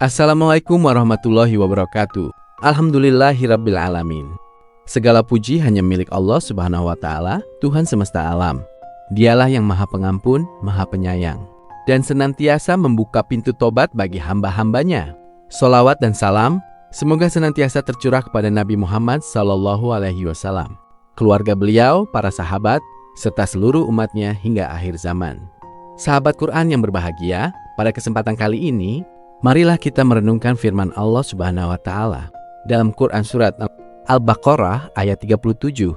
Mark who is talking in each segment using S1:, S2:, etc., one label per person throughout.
S1: Assalamualaikum warahmatullahi wabarakatuh. Alhamdulillahirabbil alamin. Segala puji hanya milik Allah Subhanahu wa taala, Tuhan semesta alam. Dialah yang Maha Pengampun, Maha Penyayang, dan senantiasa membuka pintu tobat bagi hamba-hambanya. Sholawat dan salam semoga senantiasa tercurah kepada Nabi Muhammad SAW, keluarga beliau, para sahabat, serta seluruh umatnya hingga akhir zaman. Sahabat Quran yang berbahagia, pada kesempatan kali ini marilah kita merenungkan firman Allah Subhanahu wa taala dalam Quran surat Al-Baqarah ayat 37.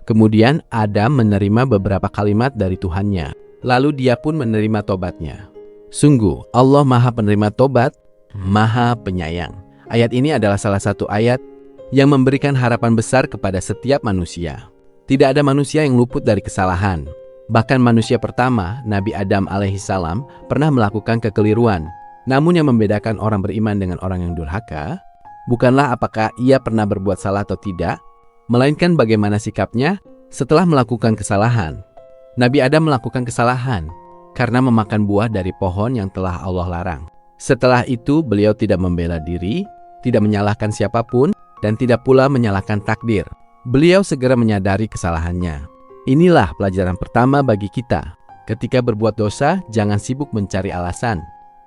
S1: Kemudian Adam menerima beberapa kalimat dari Tuhannya, lalu dia pun menerima tobatnya. Sungguh Allah Maha Penerima Tobat, Maha Penyayang. Ayat ini adalah salah satu ayat yang memberikan harapan besar kepada setiap manusia. Tidak ada manusia yang luput dari kesalahan. Bahkan manusia pertama, Nabi Adam alaihissalam, pernah melakukan kekeliruan. Namun yang membedakan orang beriman dengan orang yang durhaka bukanlah apakah ia pernah berbuat salah atau tidak, melainkan bagaimana sikapnya setelah melakukan kesalahan. Nabi Adam melakukan kesalahan karena memakan buah dari pohon yang telah Allah larang. Setelah itu beliau tidak membela diri, tidak menyalahkan siapapun, dan tidak pula menyalahkan takdir. Beliau segera menyadari kesalahannya. Inilah pelajaran pertama bagi kita. Ketika berbuat dosa, jangan sibuk mencari alasan.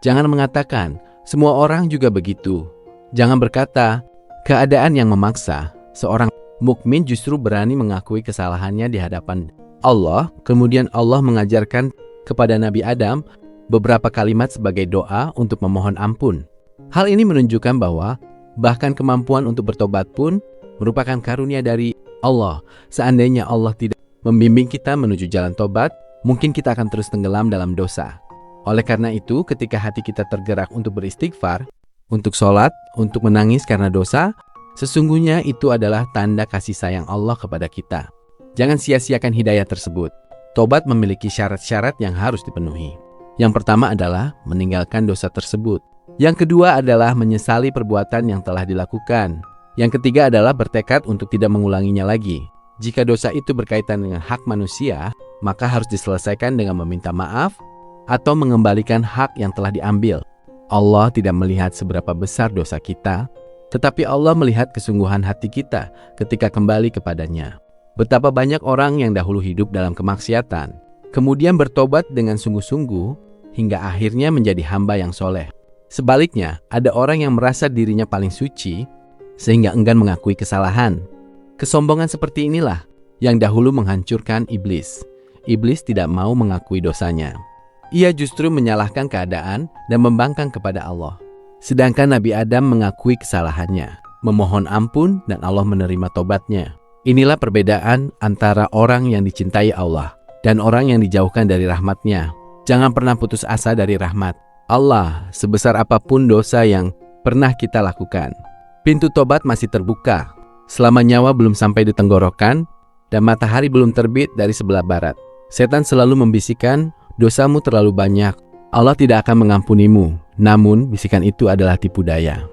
S1: Jangan mengatakan, semua orang juga begitu. Jangan berkata, keadaan yang memaksa. Seorang mukmin justru berani mengakui kesalahannya di hadapan Allah. Kemudian Allah mengajarkan kepada Nabi Adam beberapa kalimat sebagai doa untuk memohon ampun. Hal ini menunjukkan bahwa bahkan kemampuan untuk bertobat pun merupakan karunia dari Allah. Seandainya Allah tidak membimbing kita menuju jalan tobat, mungkin kita akan terus tenggelam dalam dosa. Oleh karena itu, ketika hati kita tergerak untuk beristighfar, untuk sholat, untuk menangis karena dosa, sesungguhnya itu adalah tanda kasih sayang Allah kepada kita. Jangan sia-siakan hidayah tersebut. Tobat memiliki syarat-syarat yang harus dipenuhi. Yang pertama adalah meninggalkan dosa tersebut. Yang kedua adalah menyesali perbuatan yang telah dilakukan. Yang ketiga adalah bertekad untuk tidak mengulanginya lagi. Jika dosa itu berkaitan dengan hak manusia, maka harus diselesaikan dengan meminta maaf atau mengembalikan hak yang telah diambil. Allah tidak melihat seberapa besar dosa kita, tetapi Allah melihat kesungguhan hati kita ketika kembali kepadanya. Betapa banyak orang yang dahulu hidup dalam kemaksiatan, kemudian bertobat dengan sungguh-sungguh, hingga akhirnya menjadi hamba yang soleh. Sebaliknya, ada orang yang merasa dirinya paling suci, sehingga enggan mengakui kesalahan. Kesombongan seperti inilah yang dahulu menghancurkan iblis. Iblis tidak mau mengakui dosanya. Ia justru menyalahkan keadaan dan membangkang kepada Allah. Sedangkan Nabi Adam mengakui kesalahannya, memohon ampun, dan Allah menerima tobatnya. Inilah perbedaan antara orang yang dicintai Allah dan orang yang dijauhkan dari rahmatnya. Jangan pernah putus asa dari rahmat Allah, sebesar apapun dosa yang pernah kita lakukan. Pintu tobat masih terbuka selama nyawa belum sampai di tenggorokan dan matahari belum terbit dari sebelah barat. Setan selalu membisikkan, dosamu terlalu banyak, Allah tidak akan mengampunimu. Namun bisikan itu adalah tipu daya.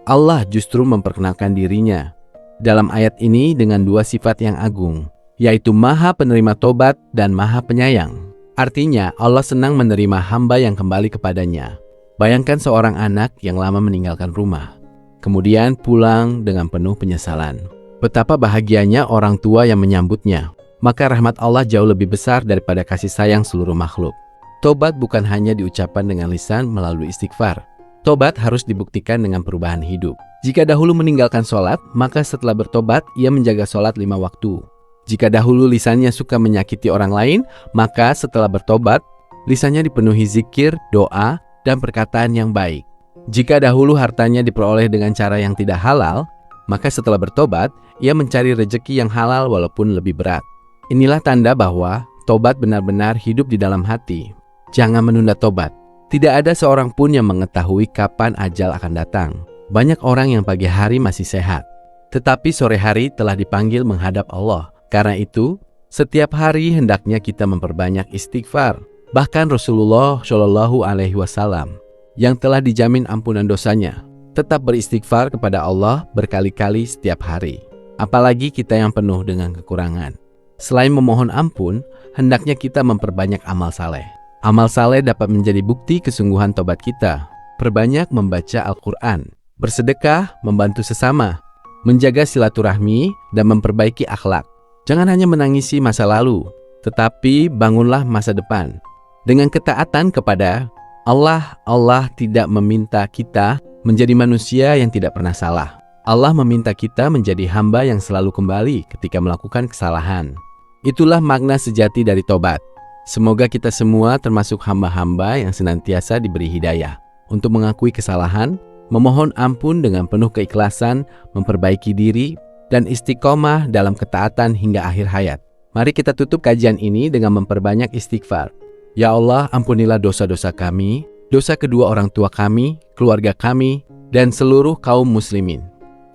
S1: Allah justru memperkenalkan dirinya dalam ayat ini dengan dua sifat yang agung, yaitu Maha Penerima Tobat dan Maha Penyayang. Artinya Allah senang menerima hamba yang kembali kepadanya. Bayangkan seorang anak yang lama meninggalkan rumah, kemudian pulang dengan penuh penyesalan. Betapa bahagianya orang tua yang menyambutnya. Maka rahmat Allah jauh lebih besar daripada kasih sayang seluruh makhluk. Tobat bukan hanya diucapkan dengan lisan melalui istighfar. Tobat harus dibuktikan dengan perubahan hidup. Jika dahulu meninggalkan sholat, maka setelah bertobat, ia menjaga sholat 5 waktu. Jika dahulu lisannya suka menyakiti orang lain, maka setelah bertobat, lisannya dipenuhi zikir, doa, dan perkataan yang baik. Jika dahulu hartanya diperoleh dengan cara yang tidak halal, maka setelah bertobat, ia mencari rezeki yang halal walaupun lebih berat. Inilah tanda bahwa tobat benar-benar hidup di dalam hati. Jangan menunda tobat. Tidak ada seorang pun yang mengetahui kapan ajal akan datang. Banyak orang yang pagi hari masih sehat, tetapi sore hari telah dipanggil menghadap Allah. Karena itu, setiap hari hendaknya kita memperbanyak istighfar. Bahkan Rasulullah Shallallahu Alaihi Wasallam yang telah dijamin ampunan dosanya, tetap beristighfar kepada Allah berkali-kali setiap hari. Apalagi kita yang penuh dengan kekurangan. Selain memohon ampun, hendaknya kita memperbanyak amal saleh. Amal saleh dapat menjadi bukti kesungguhan tobat kita. perbanyak membaca Al-Quran, bersedekah, membantu sesama, menjaga silaturahmi, dan memperbaiki akhlak. Jangan hanya menangisi masa lalu, tetapi bangunlah masa depan. Dengan ketaatan kepada Allah, Allah tidak meminta kita menjadi manusia yang tidak pernah salah. Allah meminta kita menjadi hamba yang selalu kembali ketika melakukan kesalahan. Itulah makna sejati dari tobat. Semoga kita semua termasuk hamba-hamba yang senantiasa diberi hidayah untuk mengakui kesalahan, memohon ampun dengan penuh keikhlasan, memperbaiki diri, dan istiqomah dalam ketaatan hingga akhir hayat. Mari kita tutup kajian ini dengan memperbanyak istighfar. Ya Allah, ampunilah dosa-dosa kami, dosa kedua orang tua kami, keluarga kami, dan seluruh kaum muslimin.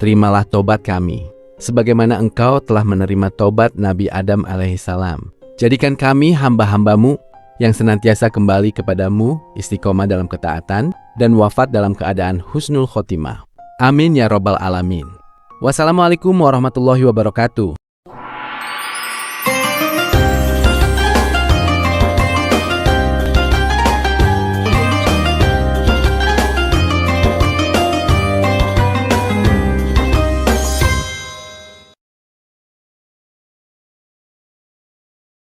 S1: Terimalah tobat kami, sebagaimana Engkau telah menerima tobat Nabi Adam alaihissalam. Jadikan kami hamba-hambamu yang senantiasa kembali kepadamu, istiqomah dalam ketaatan, dan wafat dalam keadaan husnul khotimah. Amin ya rabbal alamin. Wassalamualaikum warahmatullahi wabarakatuh.